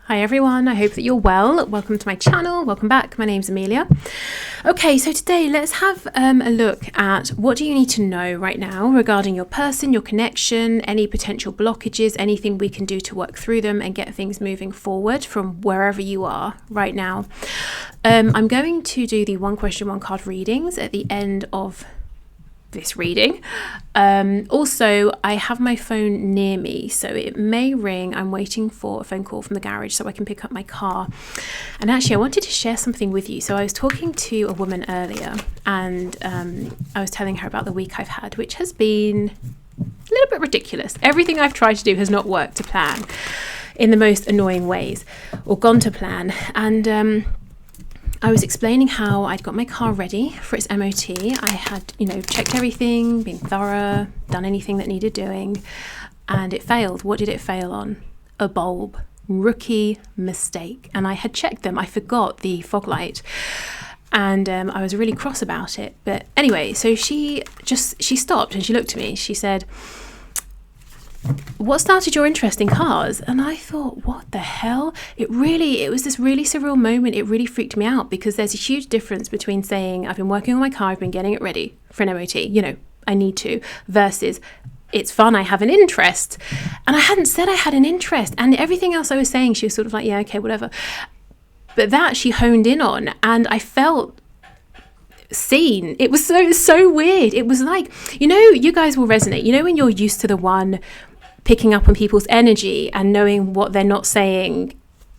Hi everyone, I hope that you're well. Welcome to my channel, welcome back. My name's Amelia. Okay, so today let's have a look at what do you need to know right now regarding your person, your connection, any potential blockages, anything we can do to work through them and get things moving forward from wherever you are right now. I'm going to do the one question, one card readings at the end of this reading. Also, I have my phone near me, so it may ring. I'm waiting for a phone call from the garage so I can pick up my car. And actually, I wanted to share something with you. So I was talking to a woman earlier, and I was telling her about the week I've had, which has been a little bit ridiculous. Everything I've tried to do has not worked to plan in the most annoying ways, or gone to plan. And I was explaining how I'd got my car ready for its MOT. I had, checked everything, been thorough, done anything that needed doing, and it failed. What did it fail on? A bulb. Rookie mistake. And I had checked them. I forgot the fog light. And I was really cross about it. But anyway, so she stopped and she looked at me. She said, "What started your interest in cars?" And I thought, what the hell? It was this really surreal moment. It really freaked me out because there's a huge difference between saying I've been working on my car, I've been getting it ready for an MOT, I need to, versus it's fun, I have an interest. And I hadn't said I had an interest, and everything else I was saying, she was sort of like, yeah, okay, whatever. But that she honed in on, and I felt seen. It was so weird. It was like, you guys will resonate. When you're used to the one picking up on people's energy and knowing what they're not saying,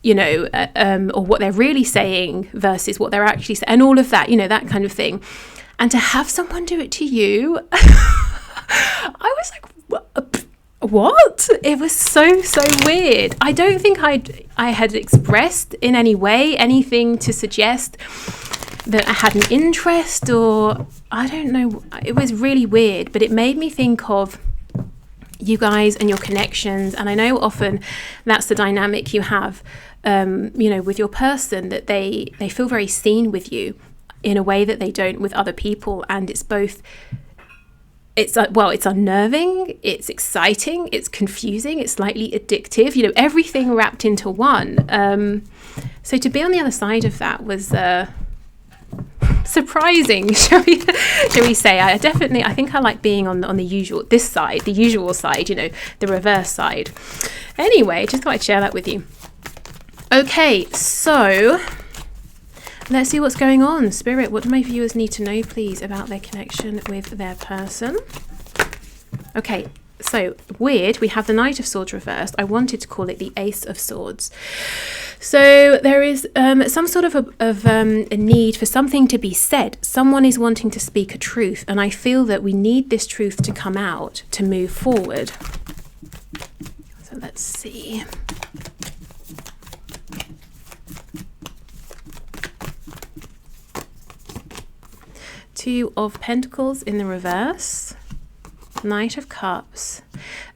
or what they're really saying versus what they're actually saying, and all of that, that kind of thing. And to have someone do it to you, I was like, what? It was so weird. I don't think I had expressed in any way anything to suggest that I had an interest, or I don't know. It was really weird, but it made me think of you guys and your connections. And I know often that's the dynamic you have, with your person, that they feel very seen with you in a way that they don't with other people. And it's both, it's unnerving, it's exciting, it's confusing, it's slightly addictive, everything wrapped into one. So to be on the other side of that was surprising, shall we say. I think I like being on the usual side, the reverse side. Anyway, just thought I'd share that with you. Okay, so let's see what's going on. Spirit, what do my viewers need to know, please, about their connection with their person? Okay, so weird, we have the Knight of Swords reversed. I wanted to call it the Ace of Swords. So there is some sort of a need for something to be said. Someone is wanting to speak a truth, and I feel that we need this truth to come out to move forward. So let's see. Two of Pentacles in the reverse. Knight of Cups,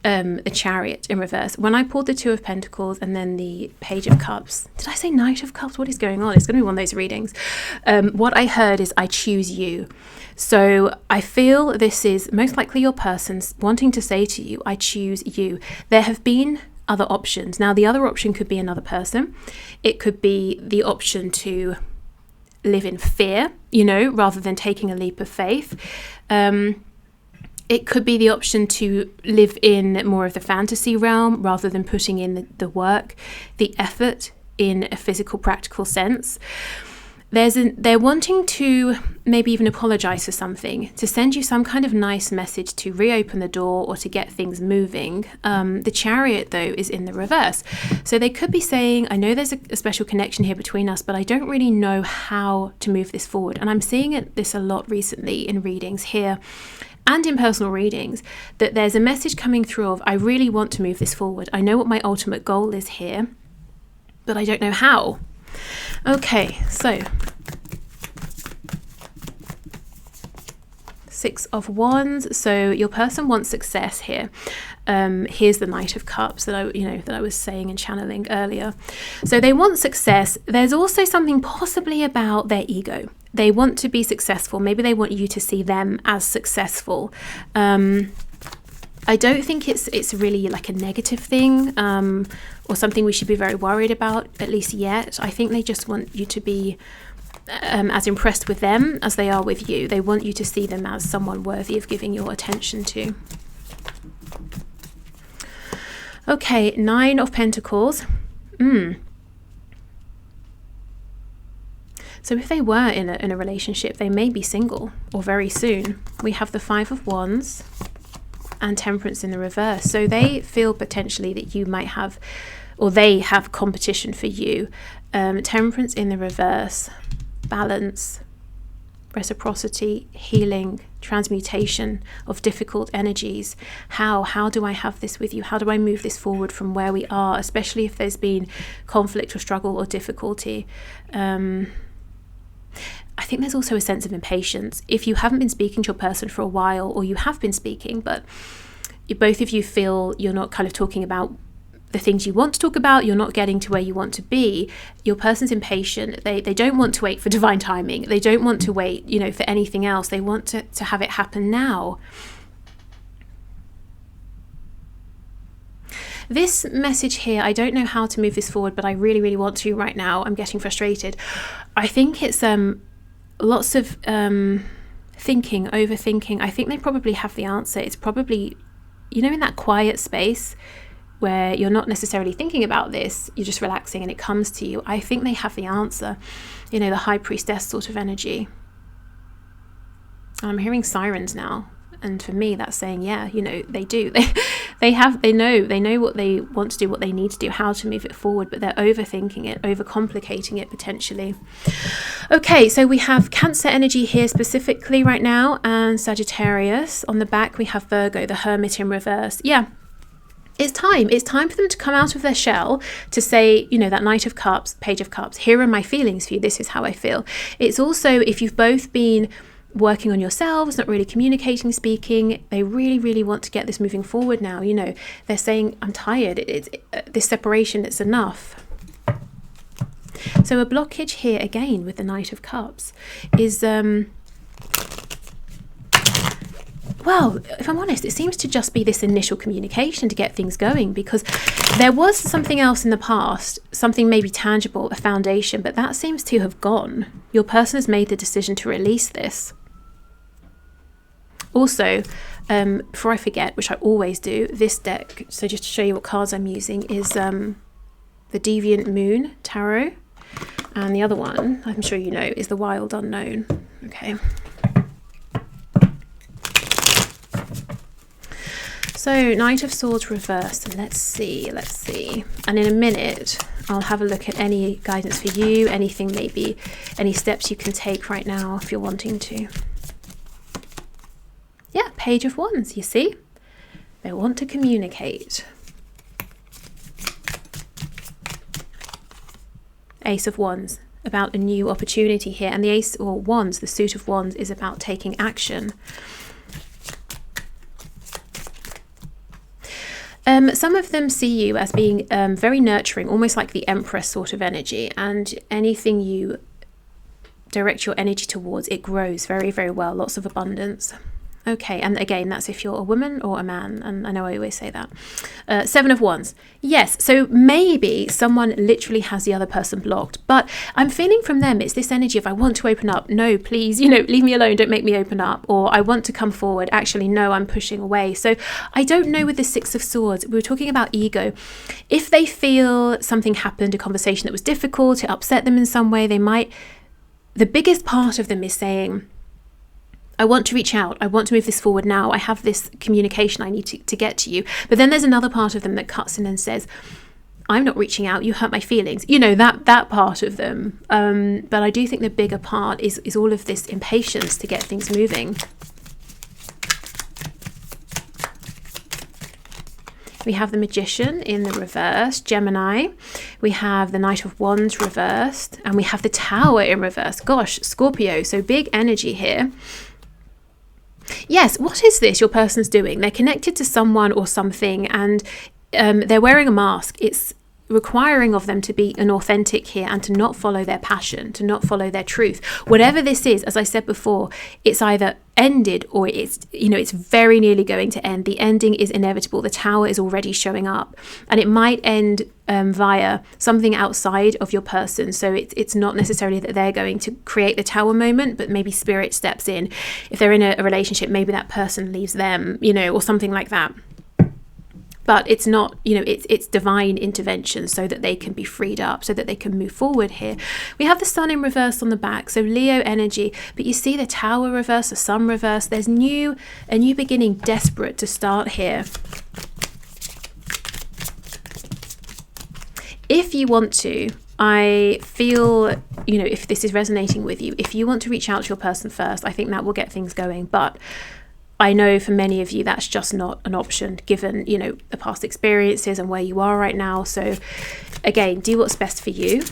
a Chariot in reverse. When I pulled the Two of Pentacles and then the Page of Cups, did I say Knight of Cups? What is going on? It's going to be one of those readings. What I heard is I choose you. So I feel this is most likely your person wanting to say to you, I choose you. There have been other options. Now, the other option could be another person. It could be the option to live in fear, rather than taking a leap of faith. It could be the option to live in more of the fantasy realm rather than putting in the work, the effort in a physical, practical sense. They're wanting to maybe even apologize for something, to send you some kind of nice message to reopen the door or to get things moving. The Chariot, though, is in the reverse. So they could be saying, I know there's a special connection here between us, but I don't really know how to move this forward. And I'm seeing this a lot recently in readings here and in personal readings, that there's a message coming through of, I really want to move this forward. I know what my ultimate goal is here, but I don't know how. Okay, so Six of Wands. So your person wants success here. Here's the Knight of Cups that I was saying and channeling earlier. So they want success. There's also something possibly about their ego. They want to be successful. Maybe they want you to see them as successful. I don't think it's really like a negative thing, or something we should be very worried about, at least yet. I think they just want you to be as impressed with them as they are with you. They want you to see them as someone worthy of giving your attention to. Okay, 9 of Pentacles. So if they were in a relationship, they may be single or very soon. We have the 5 of Wands and Temperance in the reverse. So they feel potentially that you might have, or they have competition for you. Temperance in the reverse, balance, reciprocity, healing, transmutation of difficult energies. How do I have this with you? How do I move this forward from where we are, especially if there's been conflict or struggle or difficulty? I think there's also a sense of impatience. If you haven't been speaking to your person for a while, or you have been speaking, but both of you feel you're not kind of talking about the things you want to talk about, you're not getting to where you want to be, your person's impatient. They don't want to wait for divine timing. They don't want to wait, for anything else. They want to have it happen now. This message here, I don't know how to move this forward, but I really, really want to right now. I'm getting frustrated. I think it's lots of thinking, overthinking. I think they probably have the answer. It's probably, in that quiet space where you're not necessarily thinking about this, you're just relaxing and it comes to you. I think they have the answer, the High Priestess sort of energy. I'm hearing sirens now. And for me, that's saying, yeah, they do. They know what they want to do, what they need to do, how to move it forward, but they're overthinking it, overcomplicating it potentially. Okay, so we have Cancer energy here specifically right now, and Sagittarius. On the back, we have Virgo, the Hermit in reverse. Yeah. It's time. It's time for them to come out of their shell to say, that Knight of Cups, Page of Cups, here are my feelings for you. This is how I feel. It's also, if you've both been working on yourselves, not really communicating, speaking, they really, really want to get this moving forward now. They're saying, I'm tired. It's this separation, it's enough. So a blockage here again with the Knight of Cups is, well, if I'm honest, it seems to just be this initial communication to get things going, because there was something else in the past, something maybe tangible, a foundation, but that seems to have gone. Your person has made the decision to release this. Also, before I forget, which I always do, this deck, so just to show you what cards I'm using, is the Deviant Moon Tarot. And the other one, I'm sure you know, is the Wild Unknown. Okay. So, Knight of Swords reversed. Let's see. And in a minute, I'll have a look at any guidance for you, anything maybe, any steps you can take right now if you're wanting to. Yeah, Page of Wands, you see? They want to communicate. Ace of Wands, about a new opportunity here. And the Ace or Wands, the suit of Wands, is about taking action. Some of them see you as being very nurturing, almost like the Empress sort of energy. And anything you direct your energy towards, it grows very, very well. Lots of abundance. Okay, and again, that's if you're a woman or a man, and I know I always say that. 7 of Wands. Yes, so maybe someone literally has the other person blocked, but I'm feeling from them, it's this energy of, I want to open up. No, please, leave me alone, don't make me open up. Or I want to come forward. Actually, no, I'm pushing away. So I don't know with the 6 of Swords, we were talking about ego. If they feel something happened, a conversation that was difficult, it upset them in some way, the biggest part of them is saying, I want to reach out. I want to move this forward now. I have this communication I need to get to you. But then there's another part of them that cuts in and says, I'm not reaching out. You hurt my feelings. That part of them. But I do think the bigger part is all of this impatience to get things moving. We have the Magician in the reverse, Gemini. We have the Knight of Wands reversed. And we have the Tower in reverse. Gosh, Scorpio. So big energy here. Yes, what is this your person's doing? They're connected to someone or something, and they're wearing a mask. It's requiring of them to be an authentic here and to not follow their passion, to not follow their truth. Whatever this is, as I said before, it's either ended, or it's, you know, it's very nearly going to end. The ending is inevitable. The tower is already showing up, and it might end via something outside of your person. So it's not necessarily that they're going to create the tower moment, but maybe spirit steps in. If they're in a relationship, maybe that person leaves them, you know, or something like that. But it's not, you know, it's divine intervention so that they can be freed up, so that they can move forward here. We have the sun in reverse on the back, so Leo energy, but you see the tower reverse, the sun reverse. There's a new beginning, desperate to start here. If you want to, I feel, you know, if this is resonating with you, if you want to reach out to your person first, I think that will get things going. But I know for many of you that's just not an option, given, you know, the past experiences and where you are right now. So again, do what's best for you.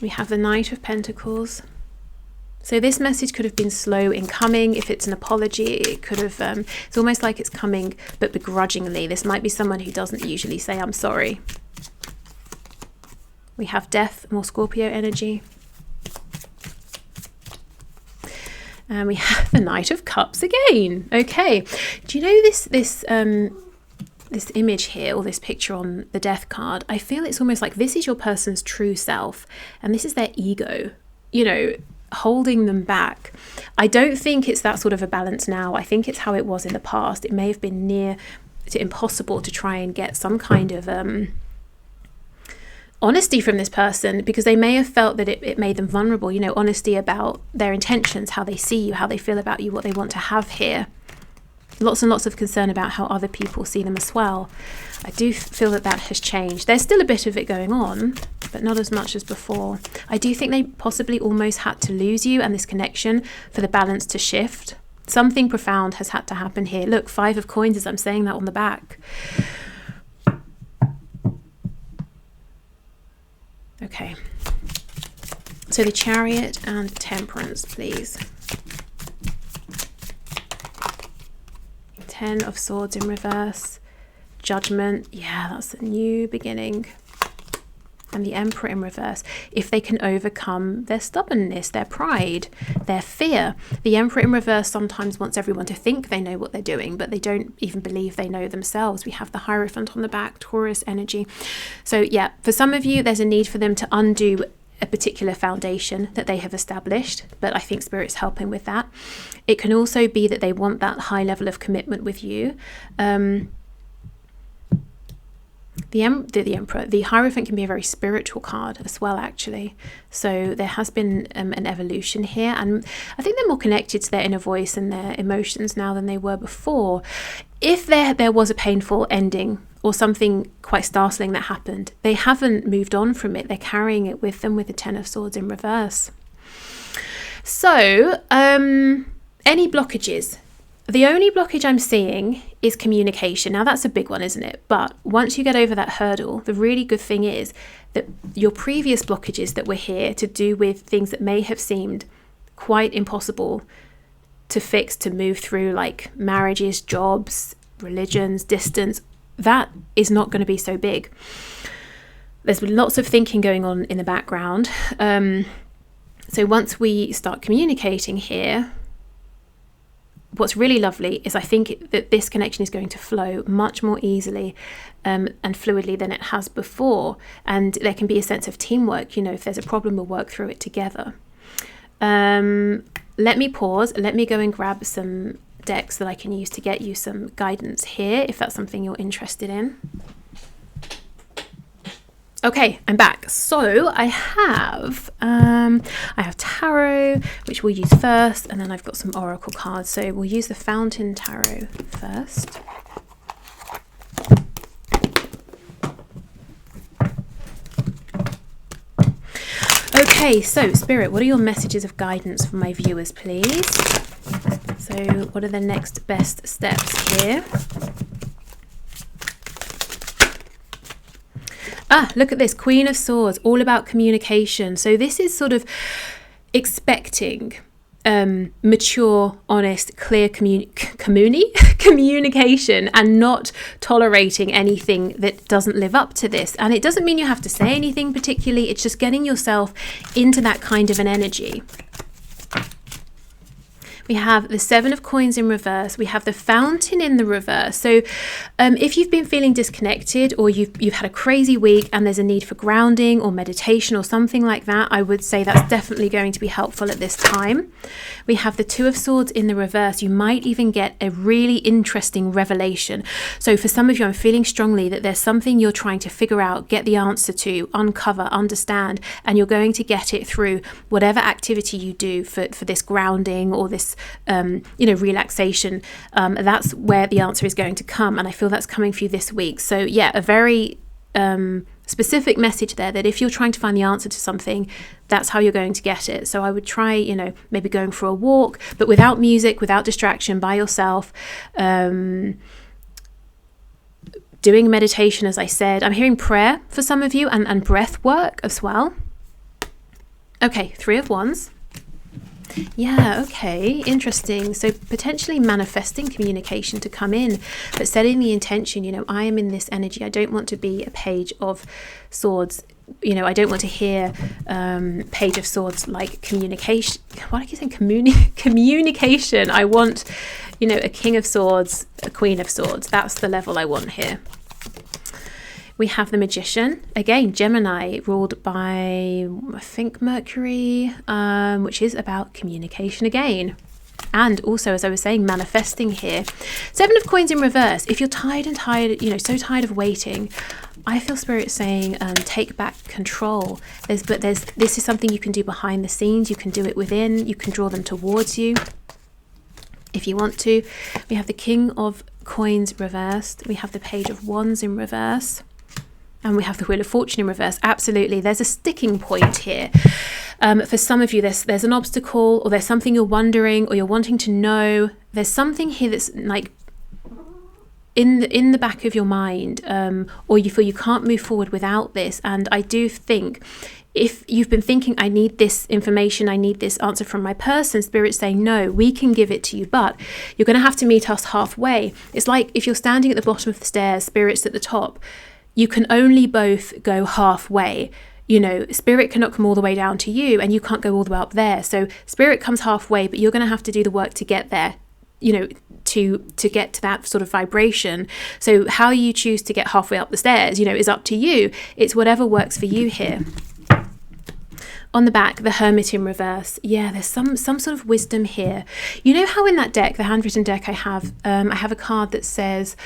We have the Knight of Pentacles. So this message could have been slow in coming. If it's an apology, it could have, it's almost like it's coming, but begrudgingly. This might be someone who doesn't usually say, I'm sorry. We have Death, more Scorpio energy. And we have the Knight of Cups again. Okay. Do you know this image here, or this picture on the Death card? I feel it's almost like this is your person's true self, and this is their ego, you know, holding them back. I don't think it's that sort of a balance now. I think it's how it was in the past. It may have been near to impossible to try and get some kind of honesty from this person, because they may have felt that it made them vulnerable, you know, honesty about their intentions, how they see you, how they feel about you, what they want to have here. Lots and lots of concern about how other people see them as well. I do feel that has changed. There's still a bit of it going on, but not as much as before. I do think they possibly almost had to lose you and this connection for the balance to shift. Something profound has had to happen here. Look, 5 of Coins, as I'm saying that on the back. Okay, so the Chariot and Temperance, please. 10 of Swords in reverse. Judgment, yeah, that's a new beginning. And the Emperor in reverse. If they can overcome their stubbornness, their pride, their fear. The Emperor in reverse sometimes wants everyone to think they know what they're doing, but they don't even believe they know themselves. We have the Hierophant on the back, Taurus energy. So yeah, for some of you, there's a need for them to undo a particular foundation that they have established, but I think Spirit's helping with that. It can also be that they want that high level of commitment with you. The Emperor, the Hierophant can be a very spiritual card as well, actually. So there has been an evolution here, and I think they're more connected to their inner voice and their emotions now than they were before. If there was a painful ending or something quite startling that happened, they haven't moved on from it. They're carrying it with them with the 10 of Swords in reverse. So, any blockages? The only blockage I'm seeing is communication. Now that's a big one, isn't it? But once you get over that hurdle, the really good thing is that your previous blockages that were here to do with things that may have seemed quite impossible to fix, to move through, like marriages, jobs, religions, distance, that is not going to be so big. There's been lots of thinking going on in the background. So once we start communicating here, what's really lovely is I think that this connection is going to flow much more easily and fluidly than it has before. And there can be a sense of teamwork. You know, if there's a problem, we'll work through it together. Let me pause. Let me go and grab some decks that I can use to get you some guidance here, if that's something you're interested in. Okay, I'm back. So I have tarot, which we'll use first, and then I've got some oracle cards. So we'll use the Fountain Tarot first. Okay, so Spirit, what are your messages of guidance for my viewers, please? So what are the next best steps here? Look at this, Queen of Swords, all about communication. So this is sort of expecting mature, honest, clear communication and not tolerating anything that doesn't live up to this. And it doesn't mean you have to say anything particularly, it's just getting yourself into that kind of an energy. We have the Seven of Coins in reverse. We have the Fountain in the reverse. So if you've been feeling disconnected, or you've had a crazy week and there's a need for grounding or meditation or something like that, I would say that's definitely going to be helpful at this time. We have the Two of Swords in the reverse. You might even get a really interesting revelation. So for some of you, I'm feeling strongly that there's something you're trying to figure out, get the answer to, uncover, understand, and you're going to get it through whatever activity you do for this grounding or this relaxation. That's where the answer is going to come, and I feel that's coming for you this week. So yeah, a very specific message there, that if you're trying to find the answer to something, that's how you're going to get it. So I would try, maybe going for a walk, but without music, without distraction, by yourself, doing meditation, as I said. I'm hearing prayer for some of you, and breath work as well. Okay, Three of Wands. Yeah, okay, interesting. So potentially manifesting communication to come in, but setting the intention, I am in this energy. I don't want to be a Page of Swords. I don't want to hear Page of Swords like communication. What are you saying? Communication. I want, a King of Swords, a Queen of Swords. That's the level I want here. We have the Magician, again, Gemini, ruled by, I think, Mercury, which is about communication again. And also, as I was saying, manifesting here. Seven of Coins in reverse. If you're tired, so tired of waiting, I feel Spirit saying, take back control. This is something you can do behind the scenes. You can do it within. You can draw them towards you if you want to. We have the King of Coins reversed. We have the Page of Wands in reverse. And we have the Wheel of Fortune in reverse. Absolutely. There's a sticking point here. For some of you, there's an obstacle, or there's something you're wondering, or you're wanting to know. There's something here that's like in the back of your mind, or you feel you can't move forward without this. And I do think, if you've been thinking, I need this information, I need this answer from my person, Spirit's saying, no, we can give it to you, but you're going to have to meet us halfway. It's like if you're standing at the bottom of the stairs, Spirit's at the top. You can only both go halfway. Spirit cannot come all the way down to you, and you can't go all the way up there. So Spirit comes halfway, but you're going to have to do the work to get there, to get to that sort of vibration. So how you choose to get halfway up the stairs, is up to you. It's whatever works for you here. On the back, the Hermit in reverse. Yeah, there's some sort of wisdom here. You know how in that deck, the handwritten deck I have a card that says,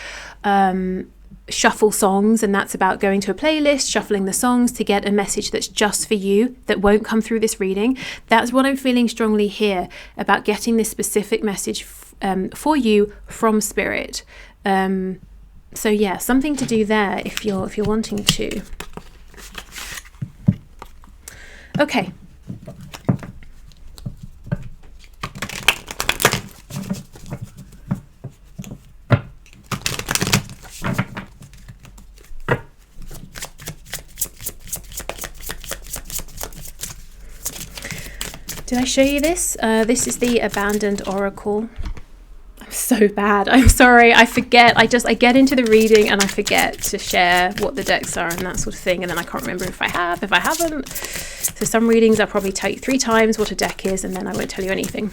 shuffle songs, and that's about going to a playlist, shuffling the songs to get a message that's just for you, that won't come through this reading. That's what I'm feeling strongly here, about getting this specific message for you from Spirit. So yeah, something to do there if you're wanting to. Okay. Did I show you this? This is the Abandoned Oracle. I'm so bad. I'm sorry. I forget. I get into the reading and I forget to share what the decks are and that sort of thing. And then I can't remember if I haven't. So some readings I'll probably tell you 3 times what a deck is, and then I won't tell you anything.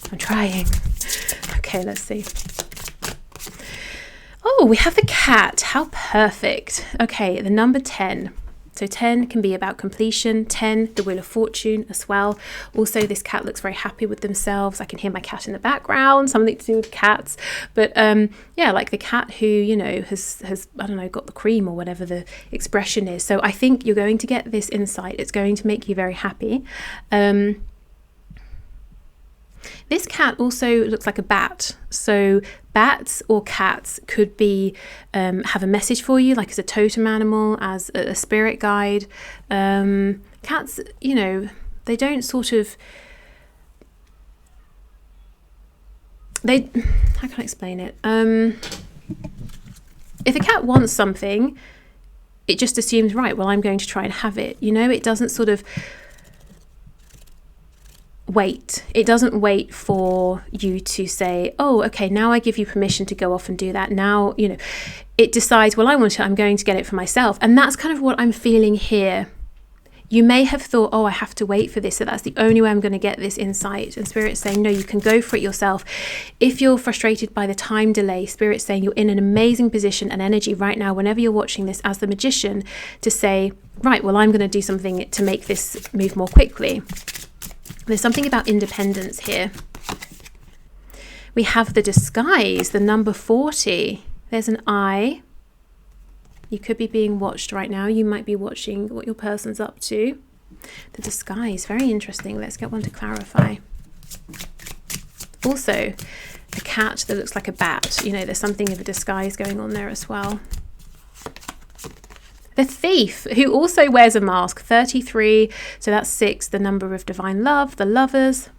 I'm trying. Okay, let's see. Oh, we have the cat. How perfect. Okay, the number 10. So 10 can be about completion. 10, the Wheel of Fortune as well. Also, this cat looks very happy with themselves. I can hear my cat in the background, something to do with cats. But yeah, like the cat who, has I don't know, got the cream or whatever the expression is. So I think you're going to get this insight. It's going to make you very happy. This cat also looks like a bat. So bats or cats could be have a message for you, like as a totem animal, as a spirit guide. Cats, they don't sort of... How can I explain it? If a cat wants something, it just assumes, right, well, I'm going to try and have it. It doesn't sort of wait. It doesn't wait for you to say, oh, okay, now I give you permission to go off and do that. Now, it decides, well, I'm going to get it for myself. And that's kind of what I'm feeling here. You may have thought, oh, I have to wait for this, so that's the only way I'm going to get this insight. And Spirit's saying, no, you can go for it yourself. If you're frustrated by the time delay, Spirit's saying you're in an amazing position and energy right now, whenever you're watching this as the magician, to say, right, well, I'm going to do something to make this move more quickly. There's something about independence here. We have the disguise, the number 40. There's an eye. You could be being watched right now. You might be watching what your person's up to. The disguise, very interesting. Let's get one to clarify. Also, the cat that looks like a bat. You know, there's something of a disguise going on there as well. The thief, who also wears a mask, 33. So that's 6, the number of divine love, the lovers.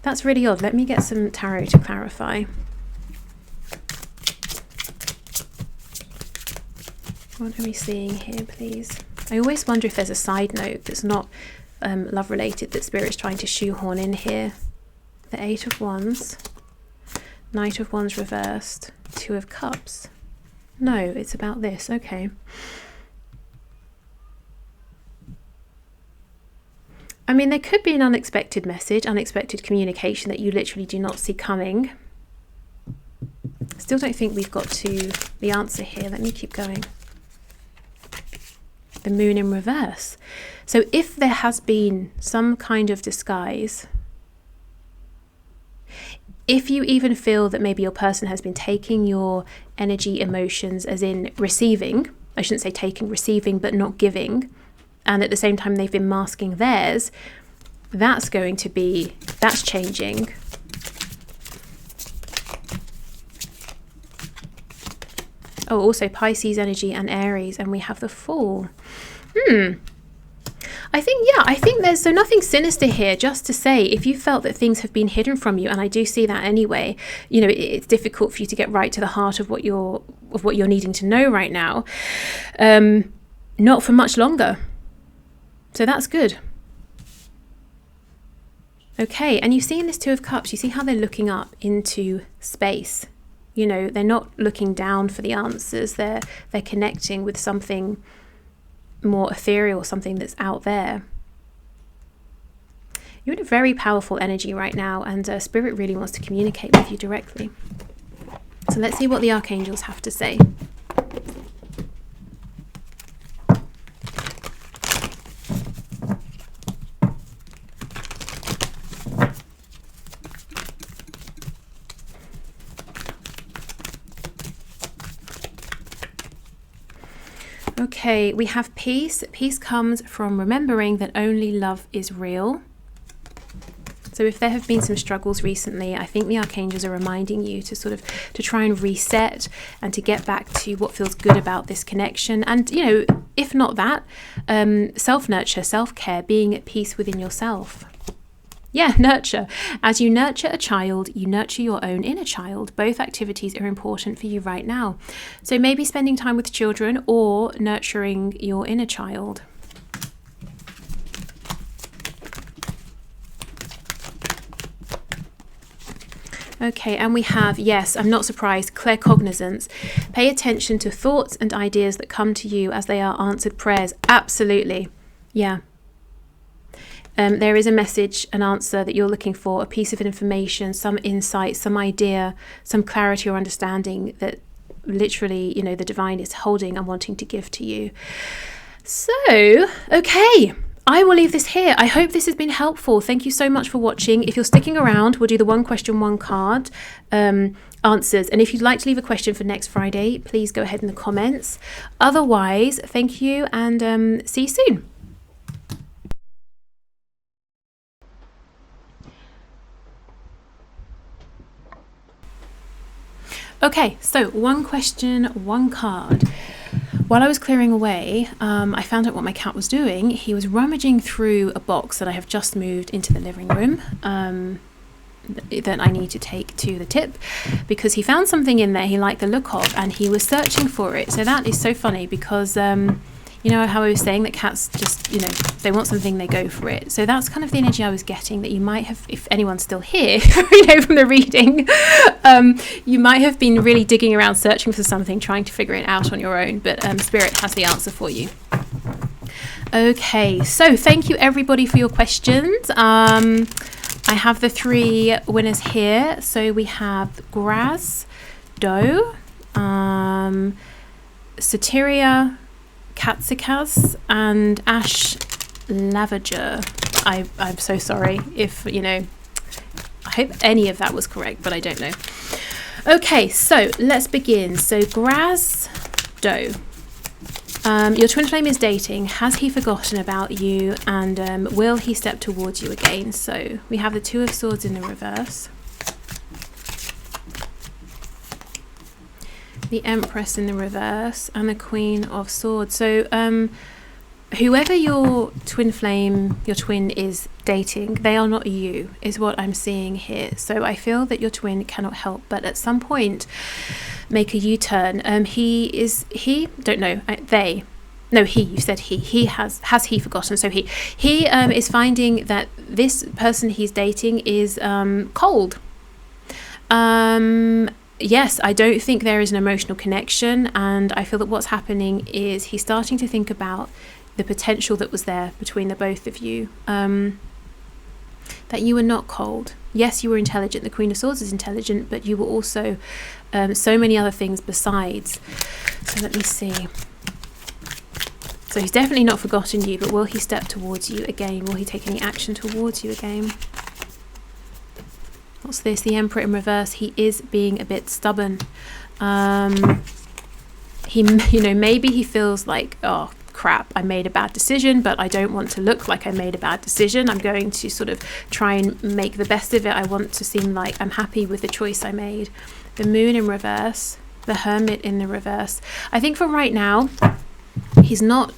That's really odd. Let me get some tarot to clarify. What are we seeing here, please? I always wonder if there's a side note that's not love related that Spirit's trying to shoehorn in here. The 8 of Wands, Knight of Wands reversed, 2 of Cups. No, it's about this. Okay. I mean, there could be an unexpected message, unexpected communication that you literally do not see coming. Still don't think we've got to the answer here. Let me keep going. The Moon in reverse. So if there has been some kind of disguise, if you even feel that maybe your person has been taking your energy, emotions, as in receiving, I shouldn't say taking, receiving, but not giving, and at the same time they've been masking theirs, that's changing. Oh, also Pisces energy and Aries, and we have the Fool. I think there's so nothing sinister here, just to say, if you felt that things have been hidden from you, and I do see that anyway, you know, it's difficult for you to get right to the heart of what you're needing to know right now, not for much longer. So that's good. Okay, and you see in this 2 of Cups, you see how they're looking up into space. You know, they're not looking down for the answers. They're connecting with something more ethereal, something that's out there. You're in a very powerful energy right now, and Spirit really wants to communicate with you directly. So let's see what the archangels have to say. Okay, we have peace. Peace comes from remembering that only love is real. So if there have been some struggles recently, I think the archangels are reminding you to try and reset and to get back to what feels good about this connection. And, you know, if not that, self-nurture, self-care, being at peace within yourself. Yeah, nurture. As you nurture a child, you nurture your own inner child. Both activities are important for you right now. So maybe spending time with children or nurturing your inner child. Okay, and we have, yes, I'm not surprised, claircognizance. Pay attention to thoughts and ideas that come to you as they are answered prayers. Absolutely. Yeah. There is a message, an answer that you're looking for, a piece of information, some insight, some idea, some clarity or understanding that literally, you know, the divine is holding and wanting to give to you. So, okay, I will leave this here. I hope this has been helpful. Thank you so much for watching. If you're sticking around, we'll do the 1 question, 1 card answers. And if you'd like to leave a question for next Friday, please go ahead in the comments. Otherwise, thank you and see you soon. Okay, so 1 question, 1 card. While I was clearing away, I found out what my cat was doing. He was rummaging through a box that I have just moved into the living room that I need to take to the tip, because he found something in there he liked the look of and he was searching for it. So that is so funny because you know how I was saying that cats just, you know, they want something, they go for it. So that's kind of the energy I was getting, that you might have, if anyone's still here, you know, from the reading, you might have been really digging around, searching for something, trying to figure it out on your own, but Spirit has the answer for you. Okay, so thank you everybody for your questions. I have the 3 winners here. So we have Graz, Doe, Soteria, Katsikas, and Ash Lavager. I'm so sorry if, I hope any of that was correct, but I don't know. Okay, so let's begin. So Graz, Doe. Your twin flame is dating. Has he forgotten about you? And will he step towards you again? So we have the 2 of Swords in the reverse. The Empress in the reverse. And the Queen of Swords. So whoever your twin flame, your twin is dating, they are not you, is what I'm seeing here. So I feel that your twin cannot help but at some point make a U-turn. You said he has he forgotten? So he is finding that this person he's dating is cold. Yes, I don't think there is an emotional connection, and I feel that what's happening is he's starting to think about the potential that was there between the both of you, that you were not cold. Yes, you were intelligent. The Queen of Swords is intelligent, but you were also so many other things besides. So let me see. So he's definitely not forgotten you, but will he step towards you again? Will he take any action towards you again? What's this? The Emperor in reverse. He is being a bit stubborn. Maybe he feels like, oh crap, I made a bad decision, but I don't want to look like I made a bad decision. I'm going to sort of try and make the best of it. I want to seem like I'm happy with the choice I made. The Moon in reverse, the Hermit in the reverse. I think for right now, he's not...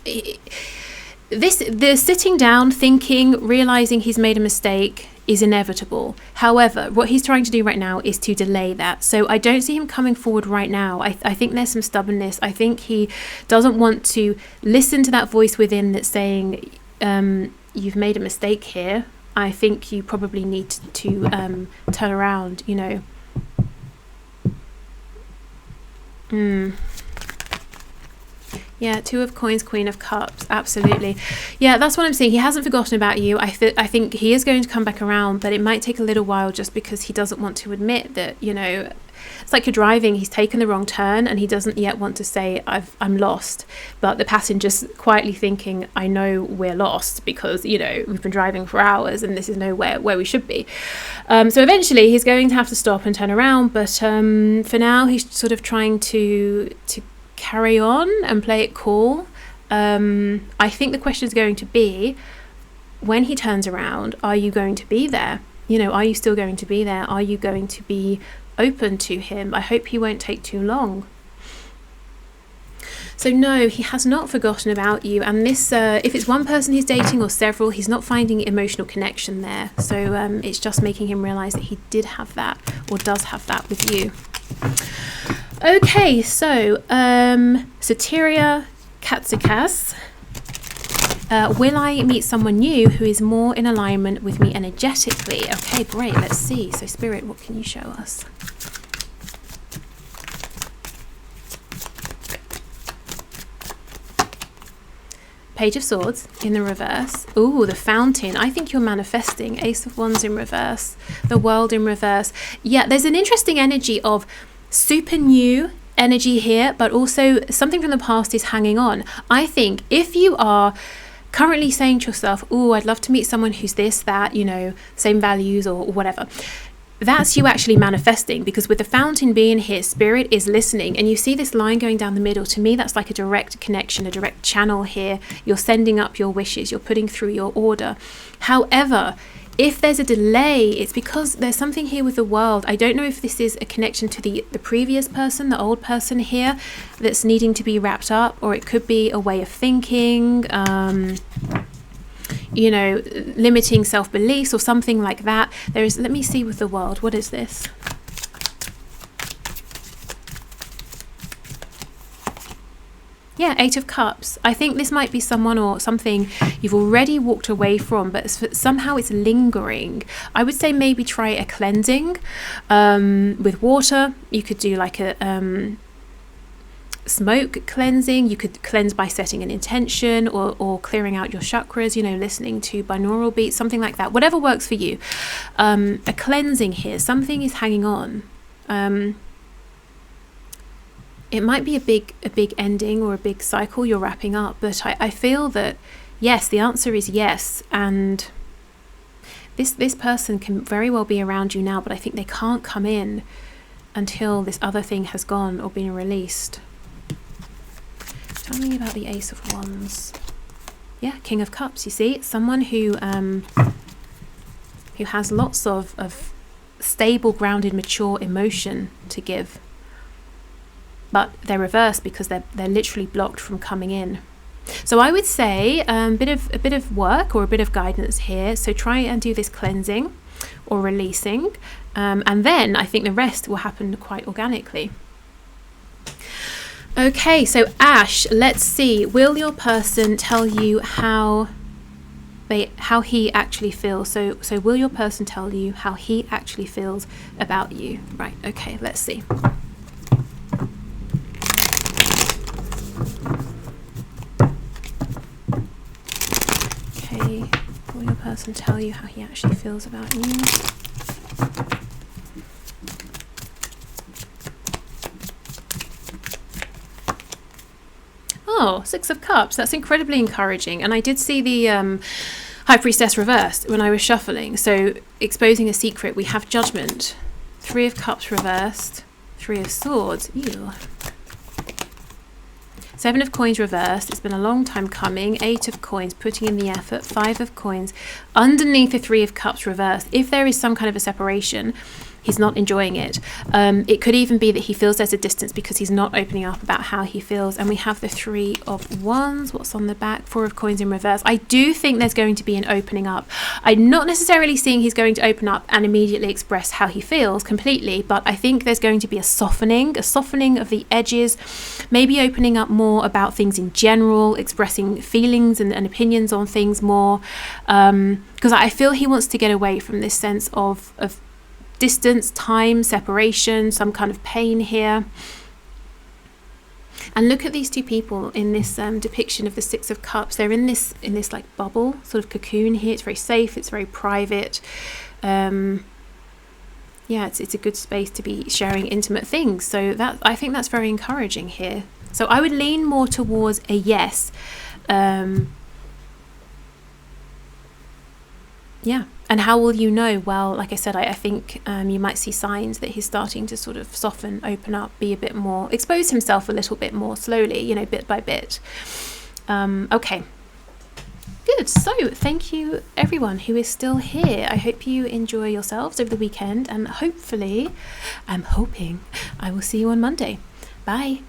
The sitting down, thinking, realizing he's made a mistake is inevitable. However, what he's trying to do right now is to delay that. So I don't see him coming forward right now. I think there's some stubbornness. I think he doesn't want to listen to that voice within that's saying, you've made a mistake here. I think you probably need to turn around, Yeah, 2 of Coins, Queen of Cups, absolutely. Yeah, that's what I'm saying. He hasn't forgotten about you. I think he is going to come back around, but it might take a little while just because he doesn't want to admit that, it's like you're driving, he's taken the wrong turn and he doesn't yet want to say, I'm lost. But the passenger's quietly thinking, I know we're lost because, we've been driving for hours and this is nowhere where we should be. So eventually he's going to have to stop and turn around. But for now, he's sort of trying to carry on and play it cool. I think the question is going to be, when he turns around, are you going to be there? Are you still going to be there? Are you going to be open to him? I hope he won't take too long. So no, he has not forgotten about you. And this, if it's one person he's dating or several, he's not finding emotional connection there. So it's just making him realize that he did have that or does have that with you. Okay, so Soteria Katsikas. Will I meet someone new who is more in alignment with me energetically? Okay, great. Let's see. So Spirit, what can you show us? Page of Swords in the reverse. Ooh, the Fountain. I think you're manifesting. Ace of Wands in reverse. The World in reverse. Yeah, there's an interesting energy of super new energy here, but also something from the past is hanging on. I think if you are currently saying to yourself, oh, I'd love to meet someone who's this, that, same values or whatever, that's you actually manifesting, because with the Fountain being here, Spirit is listening, and you see this line going down the middle. To me, that's like a direct connection, a direct channel here. You're sending up your wishes, you're putting through your order. However, if there's a delay, it's because there's something here with the World. I don't know if this is a connection to the previous person, the old person here, that's needing to be wrapped up, or it could be a way of thinking, limiting self-beliefs or something like that. Let me see with the World, what is this? Yeah, 8 of Cups. I think this might be someone or something you've already walked away from, but somehow it's lingering. I would say maybe try a cleansing with water. You could do like a smoke cleansing. You could cleanse by setting an intention or clearing out your chakras, listening to binaural beats, something like that, whatever works for you. A cleansing here, something is hanging on. It might be a big ending or a big cycle you're wrapping up, but I feel that yes, the answer is yes, and this person can very well be around you now, but I think they can't come in until this other thing has gone or been released. Tell me about the Ace of Wands. Yeah, King of Cups, you see? It's someone who has lots of stable, grounded, mature emotion to give. But they're reversed because they're literally blocked from coming in. So I would say a bit of work or a bit of guidance here. So try and do this cleansing or releasing. And then I think the rest will happen quite organically. Okay, so Ash, let's see. Will your person tell you how he actually feels? So will your person tell you how he actually feels about you? Right, okay, let's see. Okay, will your person tell you how he actually feels about you? Oh, Six of Cups. That's incredibly encouraging. And I did see the High Priestess reversed when I was shuffling. So exposing a secret, we have Judgment. Three of Cups reversed. Three of Swords. Ew. Seven of Coins reversed. It's been a long time coming. Eight of Coins, putting in the effort. Five of Coins. Underneath the Three of Cups reversed. If there is some kind of a separation, he's not enjoying it. It could even be that he feels there's a distance because he's not opening up about how he feels. And we have the Three of Wands. What's on the back? Four of Coins in reverse. I do think there's going to be an opening up. I'm not necessarily seeing he's going to open up and immediately express how he feels completely, but I think there's going to be a softening of the edges, maybe opening up more about things in general, expressing feelings and opinions on things more, because I feel he wants to get away from this sense of distance, time, separation, some kind of pain here. And look at these two people in this depiction of the Six of Cups. They're in this like bubble, sort of cocoon here. It's very safe. It's very private. Yeah, it's a good space to be sharing intimate things. So that, I think that's very encouraging here. So I would lean more towards a yes. Yeah. And how will you know? Well, like I said, I think you might see signs that he's starting to sort of soften, open up, be a bit more, expose himself a little bit more slowly, bit by bit. Okay. Good. So thank you everyone who is still here. I hope you enjoy yourselves over the weekend, and hopefully, I'm hoping I will see you on Monday. Bye.